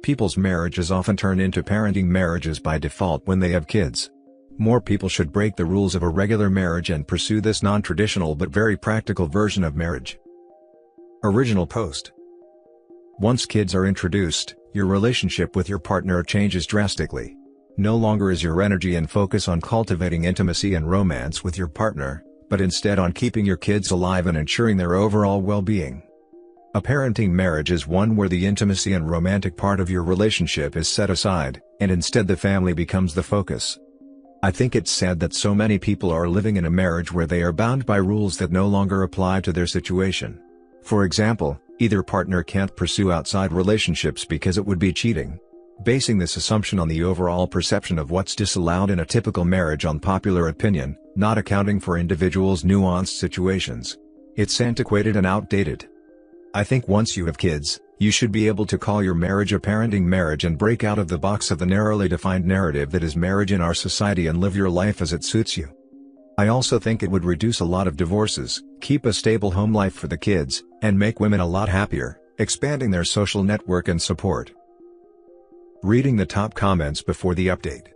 People's marriages often turn into parenting marriages by default when they have kids. More people should break the rules of a regular marriage and pursue this non-traditional but very practical version of marriage. Original post. Once kids are introduced, your relationship with your partner changes drastically. No longer is your energy and focus on cultivating intimacy and romance with your partner, but instead on keeping your kids alive and ensuring their overall well-being. A parenting marriage is one where the intimacy and romantic part of your relationship is set aside, and instead the family becomes the focus. I think it's sad that so many people are living in a marriage where they are bound by rules that no longer apply to their situation. For example, either partner can't pursue outside relationships because it would be cheating. Basing this assumption on the overall perception of what's disallowed in a typical marriage on popular opinion, not accounting for individuals' nuanced situations. It's antiquated and outdated. I think once you have kids, you should be able to call your marriage a parenting marriage and break out of the box of the narrowly defined narrative that is marriage in our society and live your life as it suits you. I also think it would reduce a lot of divorces, keep a stable home life for the kids, and make women a lot happier, expanding their social network and support. Reading the top comments before the update.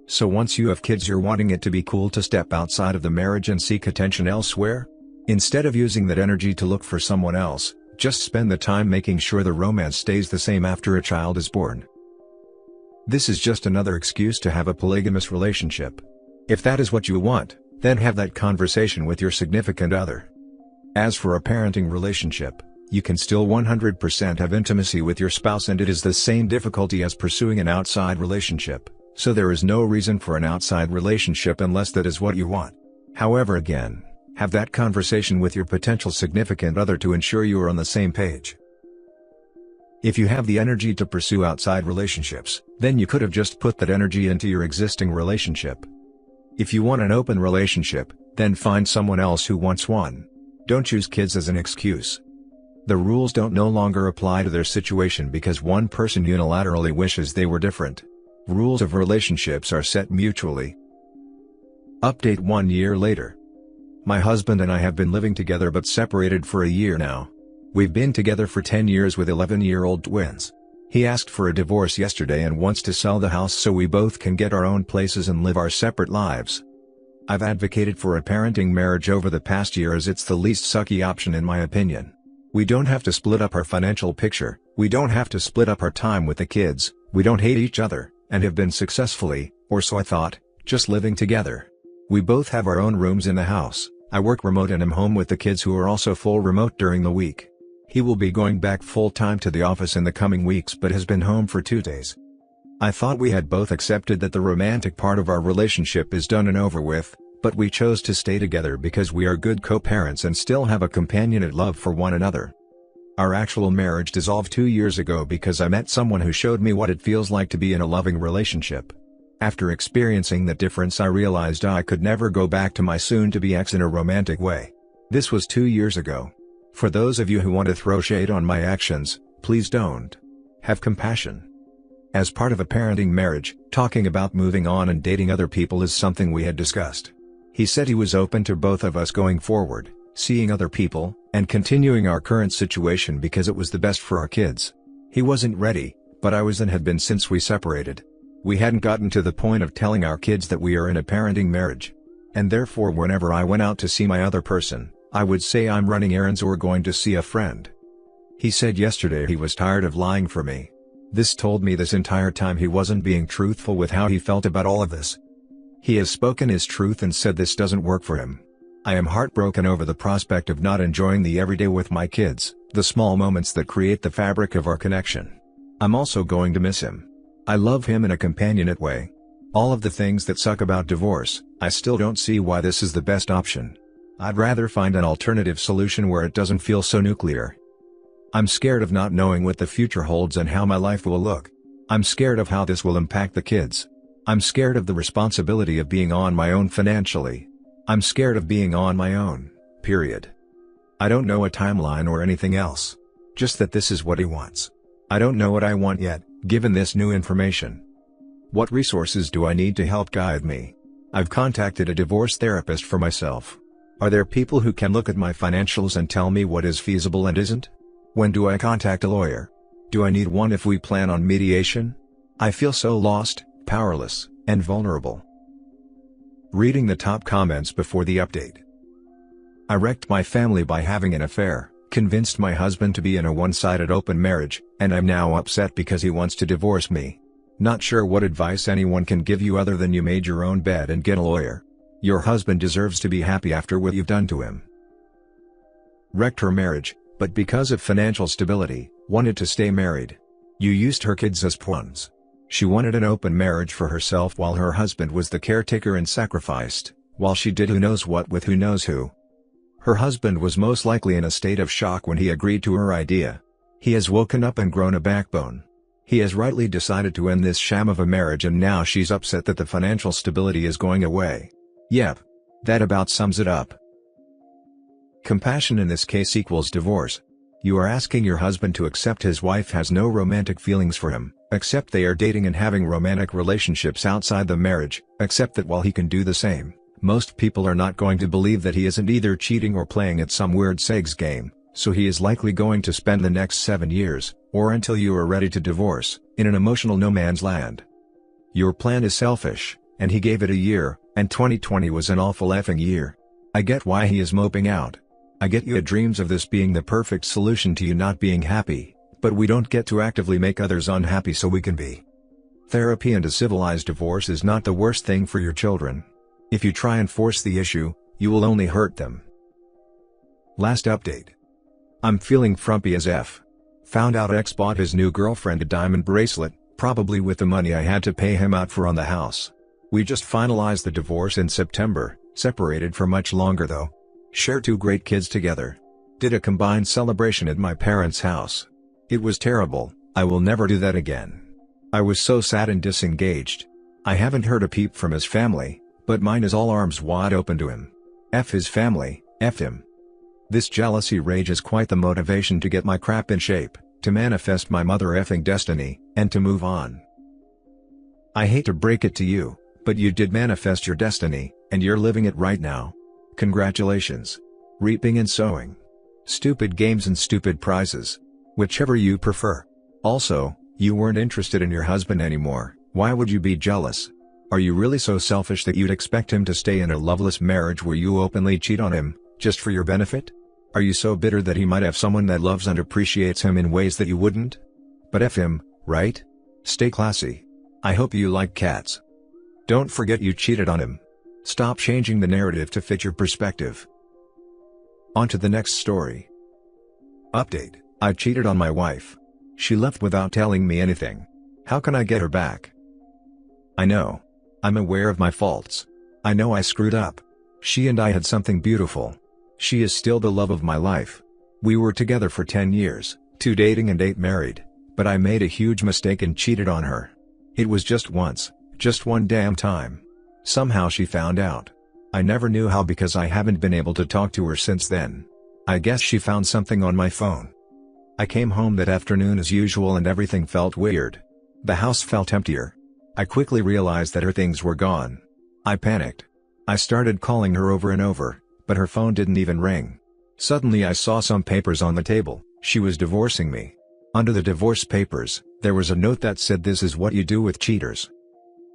So once you have kids, you're wanting it to be cool to step outside of the marriage and seek attention elsewhere? Instead of using that energy to look for someone else, just spend the time making sure the romance stays the same after a child is born. This is just another excuse to have a polygamous relationship. If that is what you want, then have that conversation with your significant other. As for a parenting relationship, you can still 100% have intimacy with your spouse, and it is the same difficulty as pursuing an outside relationship, so there is no reason for an outside relationship unless that is what you want. However, again, have that conversation with your potential significant other to ensure you are on the same page. If you have the energy to pursue outside relationships, then you could have just put that energy into your existing relationship. If you want an open relationship, then find someone else who wants one. Don't use kids as an excuse. The rules don't no longer apply to their situation because one person unilaterally wishes they were different. Rules of relationships are set mutually. Update 1 year later. My husband and I have been living together but separated for a year now. We've been together for 10 years with 11-year-old twins. He asked for a divorce yesterday and wants to sell the house so we both can get our own places and live our separate lives. I've advocated for a parenting marriage over the past year as it's the least sucky option in my opinion. We don't have to split up our financial picture, we don't have to split up our time with the kids, we don't hate each other, and have been successfully, or so I thought, just living together. We both have our own rooms in the house. I work remote and am home with the kids who are also full remote during the week. He will be going back full-time to the office in the coming weeks but has been home for 2 days. I thought we had both accepted that the romantic part of our relationship is done and over with, but we chose to stay together because we are good co-parents and still have a companionate love for one another. Our actual marriage dissolved 2 years ago because I met someone who showed me what it feels like to be in a loving relationship. After experiencing that difference, I realized I could never go back to my soon-to-be ex in a romantic way. This was 2 years ago. For those of you who want to throw shade on my actions, please don't. Have compassion. As part of a parenting marriage, talking about moving on and dating other people is something we had discussed. He said he was open to both of us going forward, seeing other people, and continuing our current situation because it was the best for our kids. He wasn't ready, but I was and had been since we separated. We hadn't gotten to the point of telling our kids that we are in a parenting marriage. And therefore whenever I went out to see my other person, I would say I'm running errands or going to see a friend. He said yesterday he was tired of lying for me. This told me this entire time he wasn't being truthful with how he felt about all of this. He has spoken his truth and said this doesn't work for him. I am heartbroken over the prospect of not enjoying the everyday with my kids, the small moments that create the fabric of our connection. I'm also going to miss him. I love him in a companionate way. All of the things that suck about divorce, I still don't see why this is the best option. I'd rather find an alternative solution where it doesn't feel so nuclear. I'm scared of not knowing what the future holds and how my life will look. I'm scared of how this will impact the kids. I'm scared of the responsibility of being on my own financially. I'm scared of being on my own, period. I don't know a timeline or anything else. Just that this is what he wants. I don't know what I want yet, given this new information. What resources do I need to help guide me? I've contacted a divorce therapist for myself. Are there people who can look at my financials and tell me what is feasible and isn't? When do I contact a lawyer? Do I need one if we plan on mediation? I feel so lost, powerless, and vulnerable. Reading the top comments before the update. I wrecked my family by having an affair, convinced my husband to be in a one-sided open marriage, and I'm now upset because he wants to divorce me. Not sure what advice anyone can give you other than you made your own bed and get a lawyer. Your husband deserves to be happy after what you've done to him. Wrecked her marriage, but because of financial stability, wanted to stay married. You used her kids as pawns. She wanted an open marriage for herself while her husband was the caretaker and sacrificed, while she did who knows what with who knows who. Her husband was most likely in a state of shock when he agreed to her idea. He has woken up and grown a backbone. He has rightly decided to end this sham of a marriage, and now she's upset that the financial stability is going away. Yep. That about sums it up. Compassion in this case equals divorce. You are asking your husband to accept his wife has no romantic feelings for him, accept they are dating and having romantic relationships outside the marriage, accept that while he can do the same, most people are not going to believe that he isn't either cheating or playing at some weird sex game, so he is likely going to spend the next 7 years, or until you are ready to divorce, in an emotional no man's land. Your plan is selfish, and he gave it a year, and 2020 was an awful effing year. I get why he is moping out. I get you had dreams of this being the perfect solution to you not being happy, but we don't get to actively make others unhappy so we can be. Therapy and a civilized divorce is not the worst thing for your children. If you try and force the issue, you will only hurt them. Last update. I'm feeling frumpy as F. Found out ex bought his new girlfriend a diamond bracelet, probably with the money I had to pay him out for on the house. We just finalized the divorce in September, separated for much longer though. Share 2 great kids together. Did a combined celebration at my parents' house. It was terrible, I will never do that again. I was so sad and disengaged. I haven't heard a peep from his family, but mine is all arms wide open to him. F his family, F him. This jealousy rage is quite the motivation to get my crap in shape, to manifest my mother effing destiny, and to move on. I hate to break it to you, but you did manifest your destiny, and you're living it right now. Congratulations. Reaping and sowing. Stupid games and stupid prizes. Whichever you prefer. Also, you weren't interested in your husband anymore, why would you be jealous? Are you really so selfish that you'd expect him to stay in a loveless marriage where you openly cheat on him, just for your benefit? Are you so bitter that he might have someone that loves and appreciates him in ways that you wouldn't? But F him, right? Stay classy. I hope you like cats. Don't forget you cheated on him. Stop changing the narrative to fit your perspective. On to the next story. Update. I cheated on my wife. She left without telling me anything. How can I get her back? I know. I'm aware of my faults. I know I screwed up. She and I had something beautiful. She is still the love of my life. We were together for 10 years, 2 dating and 8 married, but I made a huge mistake and cheated on her. It was just once, just one damn time. Somehow she found out. I never knew how because I haven't been able to talk to her since then. I guess she found something on my phone. I came home that afternoon as usual and everything felt weird. The house felt emptier. I quickly realized that her things were gone. I panicked. I started calling her over and over, but her phone didn't even ring. Suddenly I saw some papers on the table. She was divorcing me. Under the divorce papers, there was a note that said, "This is what you do with cheaters."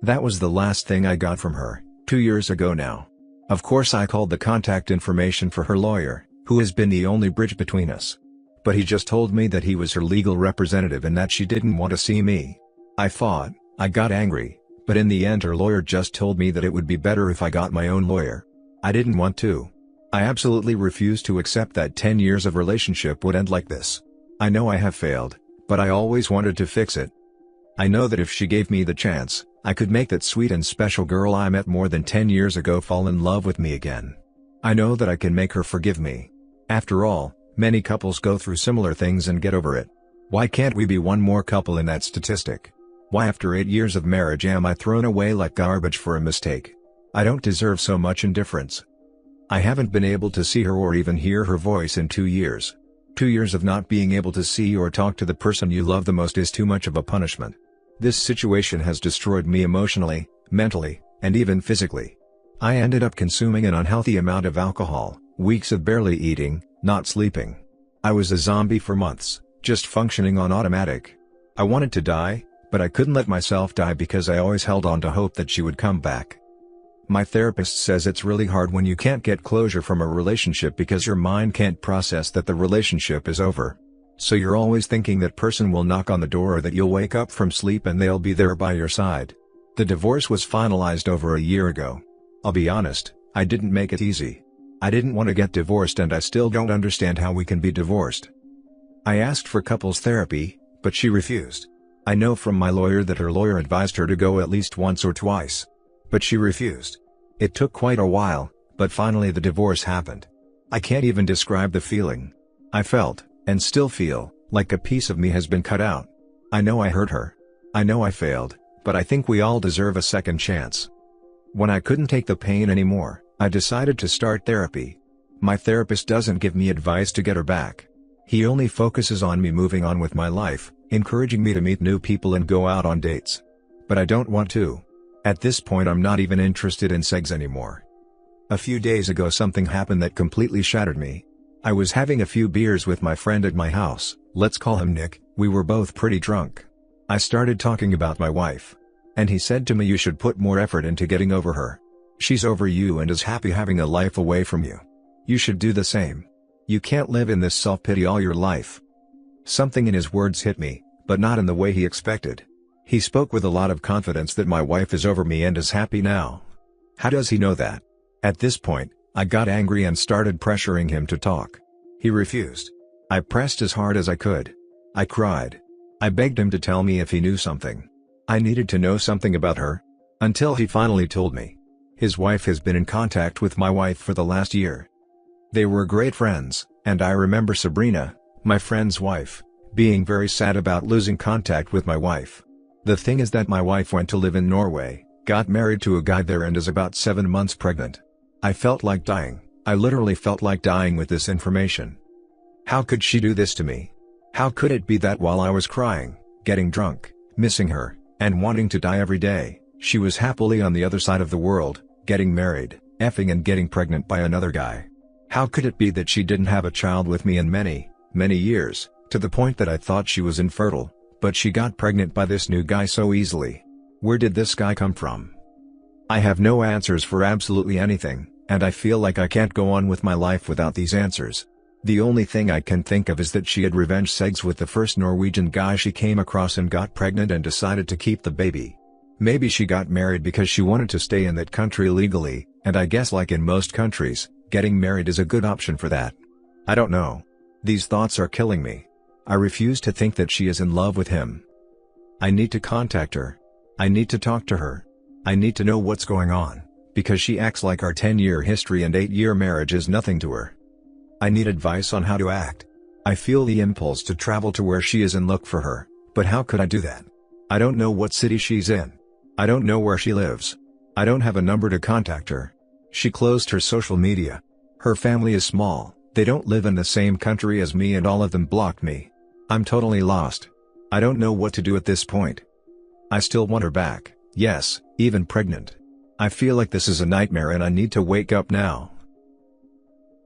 That was the last thing I got from her, 2 years ago now. Of course I called the contact information for her lawyer, who has been the only bridge between us. But he just told me that he was her legal representative and that she didn't want to see me. I fought, I got angry, but in the end her lawyer just told me that it would be better if I got my own lawyer. I didn't want to. I absolutely refused to accept that 10 years of relationship would end like this. I know I have failed, but I always wanted to fix it. I know that if she gave me the chance, I could make that sweet and special girl I met more than 10 years ago fall in love with me again. I know that I can make her forgive me. After all, many couples go through similar things and get over it. Why can't we be one more couple in that statistic? Why after 8 years of marriage am I thrown away like garbage for a mistake? I don't deserve so much indifference. I haven't been able to see her or even hear her voice in 2 years. 2 years of not being able to see or talk to the person you love the most is too much of a punishment. This situation has destroyed me emotionally, mentally, and even physically. I ended up consuming an unhealthy amount of alcohol, weeks of barely eating, not sleeping. I was a zombie for months, just functioning on automatic. I wanted to die, but I couldn't let myself die because I always held on to hope that she would come back. My therapist says it's really hard when you can't get closure from a relationship because your mind can't process that the relationship is over. So you're always thinking that person will knock on the door or that you'll wake up from sleep and they'll be there by your side. The divorce was finalized over a year ago. I'll be honest, I didn't make it easy. I didn't want to get divorced and I still don't understand how we can be divorced. I asked for couples therapy, but she refused. I know from my lawyer that her lawyer advised her to go at least once or twice. But she refused. It took quite a while, but finally the divorce happened. I can't even describe the feeling. I felt, and still feel, like a piece of me has been cut out. I know I hurt her. I know I failed, but I think we all deserve a second chance. When I couldn't take the pain anymore, I decided to start therapy. My therapist doesn't give me advice to get her back. He only focuses on me moving on with my life, encouraging me to meet new people and go out on dates. But I don't want to. At this point I'm not even interested in sex anymore. A few days ago something happened that completely shattered me. I was having a few beers with my friend at my house, let's call him Nick. We were both pretty drunk. I started talking about my wife. And he said to me, you should put more effort into getting over her. She's over you and is happy having a life away from you. You should do the same. You can't live in this self-pity all your life. Something in his words hit me, but not in the way he expected. He spoke with a lot of confidence that my wife is over me and is happy now. How does he know that? At this point, I got angry and started pressuring him to talk. He refused. I pressed as hard as I could. I cried. I begged him to tell me if he knew something. I needed to know something about her. Until he finally told me. His wife has been in contact with my wife for the last year. They were great friends, and I remember Sabrina, my friend's wife, being very sad about losing contact with my wife. The thing is that my wife went to live in Norway, got married to a guy there and is about 7 months pregnant. I felt like dying. I literally felt like dying with this information. How could she do this to me? How could it be that while I was crying, getting drunk, missing her, and wanting to die every day, she was happily on the other side of the world, getting married, effing and getting pregnant by another guy? How could it be that she didn't have a child with me in many, many years, to the point that I thought she was infertile, but she got pregnant by this new guy so easily? Where did this guy come from? I have no answers for absolutely anything, and I feel like I can't go on with my life without these answers. The only thing I can think of is that she had revenge sex with the first Norwegian guy she came across and got pregnant and decided to keep the baby. Maybe she got married because she wanted to stay in that country legally, and I guess like in most countries, getting married is a good option for that. I don't know. These thoughts are killing me. I refuse to think that she is in love with him. I need to contact her. I need to talk to her. I need to know what's going on, because she acts like our 10-year history and 8-year marriage is nothing to her. I need advice on how to act. I feel the impulse to travel to where she is and look for her, but how could I do that? I don't know what city she's in. I don't know where she lives. I don't have a number to contact her. She closed her social media. Her family is small, they don't live in the same country as me and all of them blocked me. I'm totally lost. I don't know what to do at this point. I still want her back, yes, even pregnant. I feel like this is a nightmare and I need to wake up now.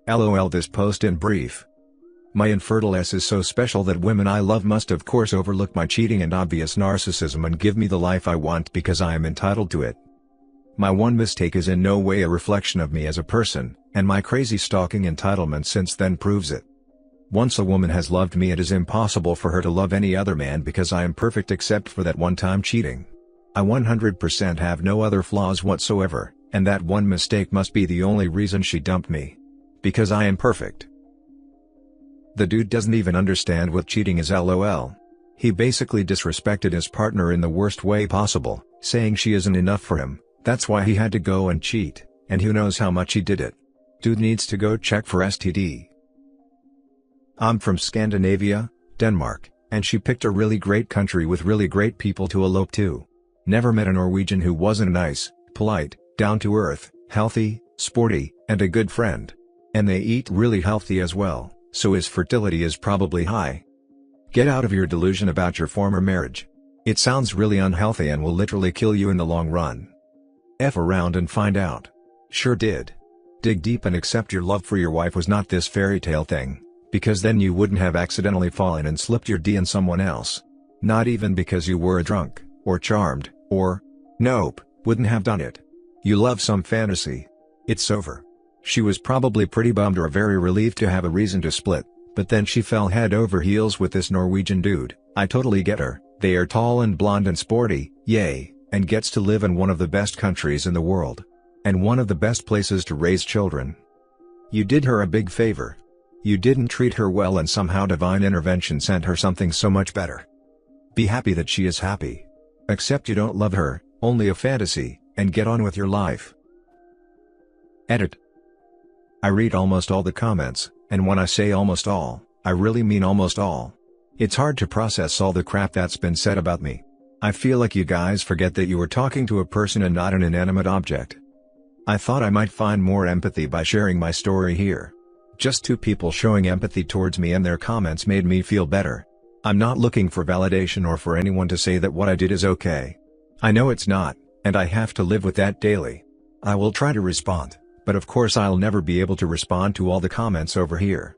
LOL. This post in brief. My infertile S is so special that women I love must of course overlook my cheating and obvious narcissism and give me the life I want because I am entitled to it. My one mistake is in no way a reflection of me as a person, and my crazy stalking entitlement since then proves it. Once a woman has loved me, it is impossible for her to love any other man because I am perfect except for that one time cheating. I 100% have no other flaws whatsoever, and that one mistake must be the only reason she dumped me. Because I am perfect. The dude doesn't even understand what cheating is, LOL. He basically disrespected his partner in the worst way possible, saying she isn't enough for him, that's why he had to go and cheat, and who knows how much he did it. Dude needs to go check for STD. I'm from Scandinavia, Denmark, and she picked a really great country with really great people to elope to. Never met a Norwegian who wasn't nice, polite, down to earth, healthy, sporty, and a good friend. And they eat really healthy as well, so his fertility is probably high. Get out of your delusion about your former marriage. It sounds really unhealthy and will literally kill you in the long run. F around and find out. Sure did. Dig deep and accept your love for your wife was not this fairy tale thing, Because then you wouldn't have accidentally fallen and slipped your D in someone else. Not even because you were a drunk, or charmed, or... Nope, wouldn't have done it. You love some fantasy. It's over. She was probably pretty bummed or very relieved to have a reason to split, but then she fell head over heels with this Norwegian dude. I totally get her. They are tall and blonde and sporty, yay, and gets to live in one of the best countries in the world. And one of the best places to raise children. You did her a big favor. You didn't treat her well and somehow divine intervention sent her something so much better. Be happy that she is happy. Accept you don't love her, only a fantasy, and get on with your life. Edit. I read almost all the comments, and when I say almost all, I really mean almost all. It's hard to process all the crap that's been said about me. I feel like you guys forget that you were talking to a person and not an inanimate object. I thought I might find more empathy by sharing my story here. Just two people showing empathy towards me and their comments made me feel better. I'm not looking for validation or for anyone to say that what I did is okay. I know it's not, and I have to live with that daily. I will try to respond, but of course I'll never be able to respond to all the comments over here.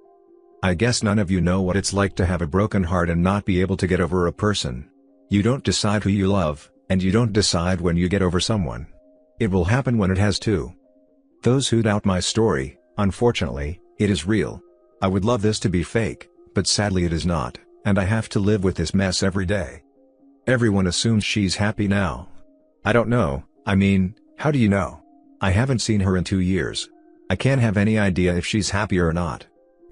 I guess none of you know what it's like to have a broken heart and not be able to get over a person. You don't decide who you love, and you don't decide when you get over someone. It will happen when it has to. Those who doubt my story, unfortunately, it is real. I would love this to be fake, but sadly it is not, and I have to live with this mess every day. Everyone assumes she's happy now. I don't know, I mean, how do you know? I haven't seen her in 2 years. I can't have any idea if she's happy or not.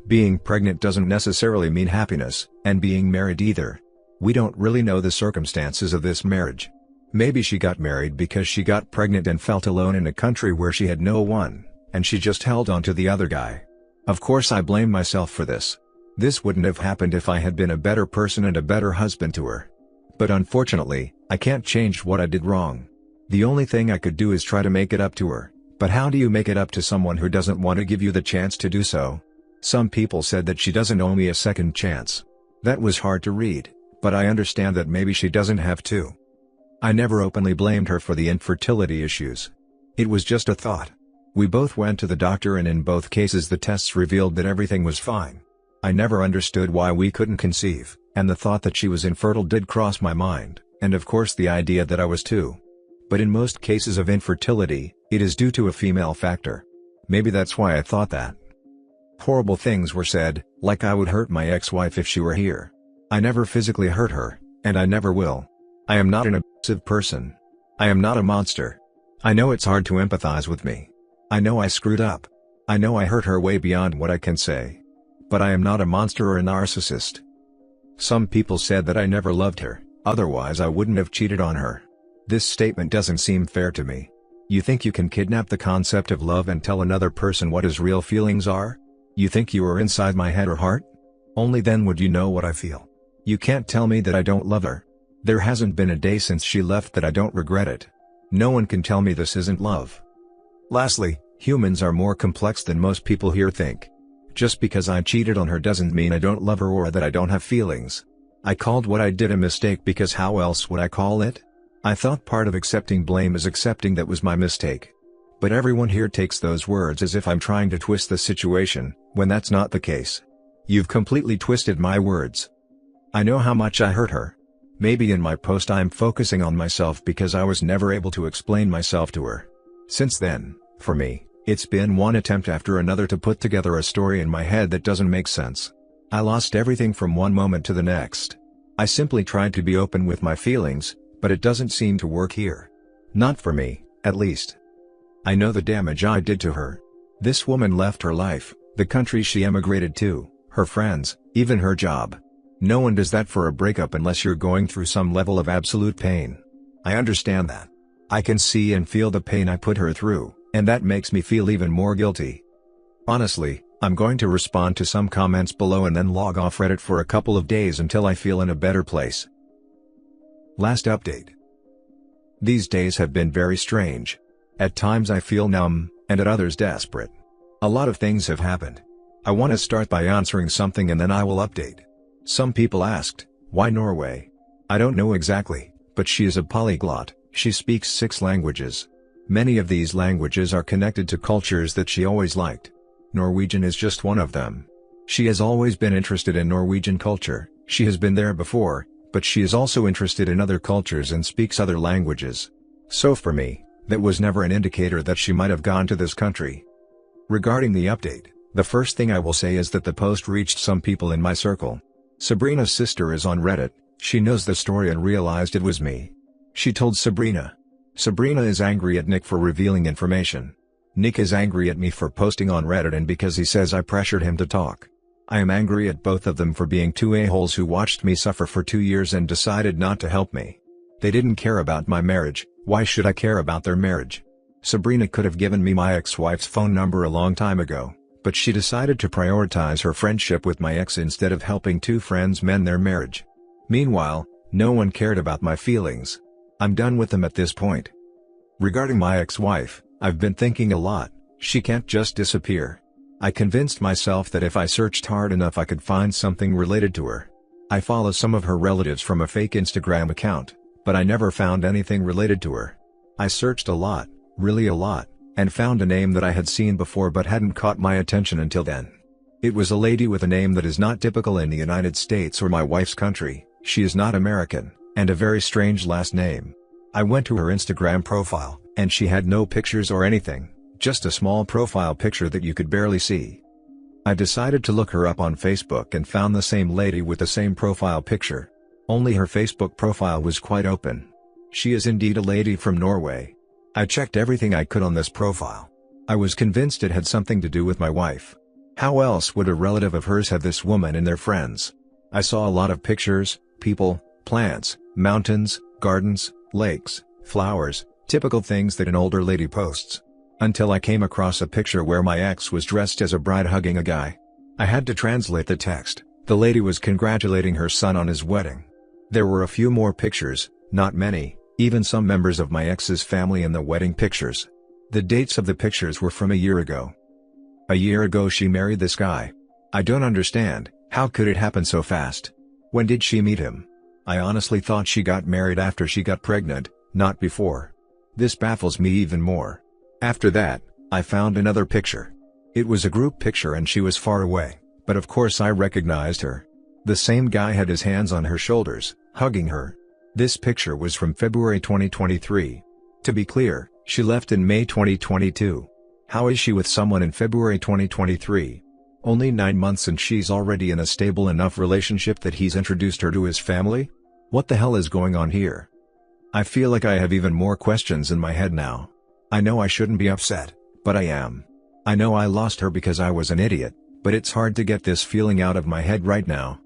Being pregnant doesn't necessarily mean happiness, and being married either. We don't really know the circumstances of this marriage. Maybe she got married because she got pregnant and felt alone in a country where she had no one, and she just held on to the other guy. Of course I blame myself for this. This wouldn't have happened if I had been a better person and a better husband to her. But unfortunately, I can't change what I did wrong. The only thing I could do is try to make it up to her. But how do you make it up to someone who doesn't want to give you the chance to do so? Some people said that she doesn't owe me a second chance. That was hard to read, but I understand that maybe she doesn't have to. I never openly blamed her for the infertility issues. It was just a thought. We both went to the doctor and in both cases the tests revealed that everything was fine. I never understood why we couldn't conceive, and the thought that she was infertile did cross my mind, and of course the idea that I was too. But in most cases of infertility, it is due to a female factor. Maybe that's why I thought that. Horrible things were said, like I would hurt my ex-wife if she were here. I never physically hurt her, and I never will. I am not an abusive person. I am not a monster. I know it's hard to empathize with me. I know I screwed up. I know I hurt her way beyond what I can say. But I am not a monster or a narcissist. Some people said that I never loved her, otherwise I wouldn't have cheated on her. This statement doesn't seem fair to me. You think you can kidnap the concept of love and tell another person what his real feelings are? You think you are inside my head or heart? Only then would you know what I feel. You can't tell me that I don't love her. There hasn't been a day since she left that I don't regret it. No one can tell me this isn't love. Lastly, humans are more complex than most people here think. Just because I cheated on her doesn't mean I don't love her or that I don't have feelings. I called what I did a mistake because how else would I call it? I thought part of accepting blame is accepting that was my mistake. But everyone here takes those words as if I'm trying to twist the situation, when that's not the case. You've completely twisted my words. I know how much I hurt her. Maybe in my post I'm focusing on myself because I was never able to explain myself to her. Since then, for me, it's been one attempt after another to put together a story in my head that doesn't make sense. I lost everything from one moment to the next. I simply tried to be open with my feelings, but it doesn't seem to work here. Not for me, at least. I know the damage I did to her. This woman left her life, the country she emigrated to, her friends, even her job. No one does that for a breakup unless you're going through some level of absolute pain. I understand that. I can see and feel the pain I put her through, and that makes me feel even more guilty. Honestly, I'm going to respond to some comments below and then log off Reddit for a couple of days until I feel in a better place. Last update. These days have been very strange. At times I feel numb, and at others desperate. A lot of things have happened. I want to start by answering something and then I will update. Some people asked, why Norway? I don't know exactly, but she is a polyglot, she speaks 6 languages. Many of these languages are connected to cultures that she always liked. Norwegian is just one of them. She has always been interested in Norwegian culture. She has been there before, but she is also interested in other cultures and speaks other languages. So for me, that was never an indicator that she might have gone to this country. Regarding the update, the first thing I will say is that the post reached some people in my circle. Sabrina's sister is on Reddit. She knows the story and realized it was me. She told Sabrina. Sabrina is angry at Nick for revealing information. Nick is angry at me for posting on Reddit and because he says I pressured him to talk. I am angry at both of them for being two a-holes who watched me suffer for 2 years and decided not to help me. They didn't care about my marriage. Why should I care about their marriage? Sabrina could have given me my ex-wife's phone number a long time ago, but she decided to prioritize her friendship with my ex instead of helping two friends mend their marriage. Meanwhile, no one cared about my feelings. I'm done with them at this point. Regarding my ex-wife, I've been thinking a lot. She can't just disappear. I convinced myself that if I searched hard enough I could find something related to her. I follow some of her relatives from a fake Instagram account, but I never found anything related to her. I searched a lot, really a lot, and found a name that I had seen before but hadn't caught my attention until then. It was a lady with a name that is not typical in the United States or my wife's country. She is not American, and a very strange last name. I went to her Instagram profile, and she had no pictures or anything, just a small profile picture that you could barely see. I decided to look her up on Facebook and found the same lady with the same profile picture. Only her Facebook profile was quite open. She is indeed a lady from Norway. I checked everything I could on this profile. I was convinced it had something to do with my wife. How else would a relative of hers have this woman in their friends? I saw a lot of pictures, people, plants, mountains, gardens, lakes, flowers, typical things that an older lady posts. Until I came across a picture where my ex was dressed as a bride hugging a guy. I had to translate the text. The lady was congratulating her son on his wedding. There were a few more pictures, not many, even some members of my ex's family in the wedding pictures. The dates of the pictures were from a year ago. A year ago she married this guy. I don't understand, how could it happen so fast? When did she meet him? I honestly thought she got married after she got pregnant, not before. This baffles me even more. After that, I found another picture. It was a group picture and she was far away, but of course I recognized her. The same guy had his hands on her shoulders, hugging her. This picture was from February 2023. To be clear, she left in May 2022. How is she with someone in February 2023? Only 9 months and she's already in a stable enough relationship that he's introduced her to his family? What the hell is going on here? I feel like I have even more questions in my head now. I know I shouldn't be upset, but I am. I know I lost her because I was an idiot, but it's hard to get this feeling out of my head right now.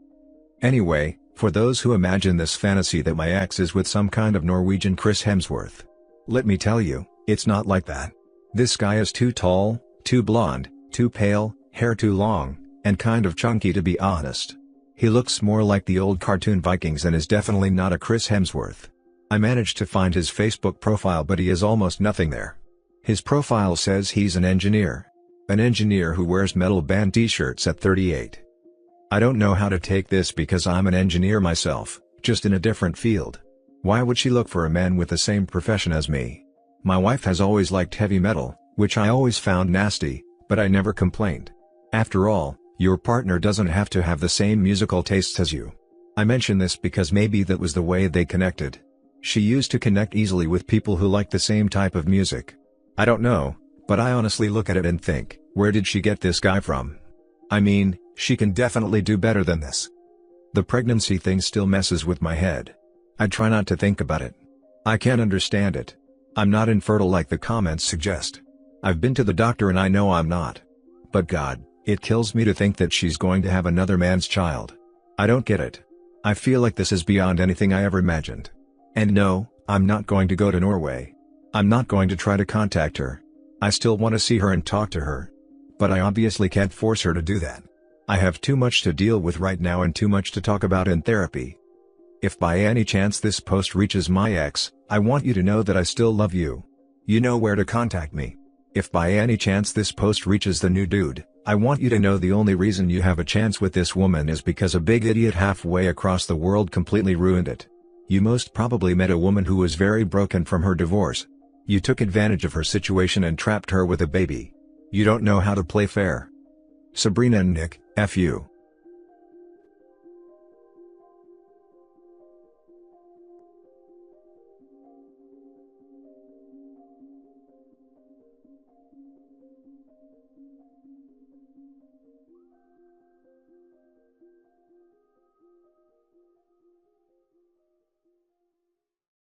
Anyway, for those who imagine this fantasy that my ex is with some kind of Norwegian Chris Hemsworth, let me tell you, it's not like that. This guy is too tall, too blonde, too pale, hair too long, and kind of chunky to be honest. He looks more like the old cartoon Vikings and is definitely not a Chris Hemsworth. I managed to find his Facebook profile but he is almost nothing there. His profile says he's an engineer. An engineer who wears metal band t-shirts at 38. I don't know how to take this because I'm an engineer myself, just in a different field. Why would she look for a man with the same profession as me? My wife has always liked heavy metal, which I always found nasty, but I never complained. After all, your partner doesn't have to have the same musical tastes as you. I mention this because maybe that was the way they connected. She used to connect easily with people who like the same type of music. I don't know, but I honestly look at it and think, where did she get this guy from? I mean, she can definitely do better than this. The pregnancy thing still messes with my head. I try not to think about it. I can't understand it. I'm not infertile like the comments suggest. I've been to the doctor and I know I'm not. But God, it kills me to think that she's going to have another man's child. I don't get it. I feel like this is beyond anything I ever imagined. And no, I'm not going to go to Norway. I'm not going to try to contact her. I still want to see her and talk to her. But I obviously can't force her to do that. I have too much to deal with right now and too much to talk about in therapy. If by any chance this post reaches my ex, I want you to know that I still love you. You know where to contact me. If by any chance this post reaches the new dude, I want you to know the only reason you have a chance with this woman is because a big idiot halfway across the world completely ruined it. You most probably met a woman who was very broken from her divorce. You took advantage of her situation and trapped her with a baby. You don't know how to play fair. Sabrina and Nick, Fu.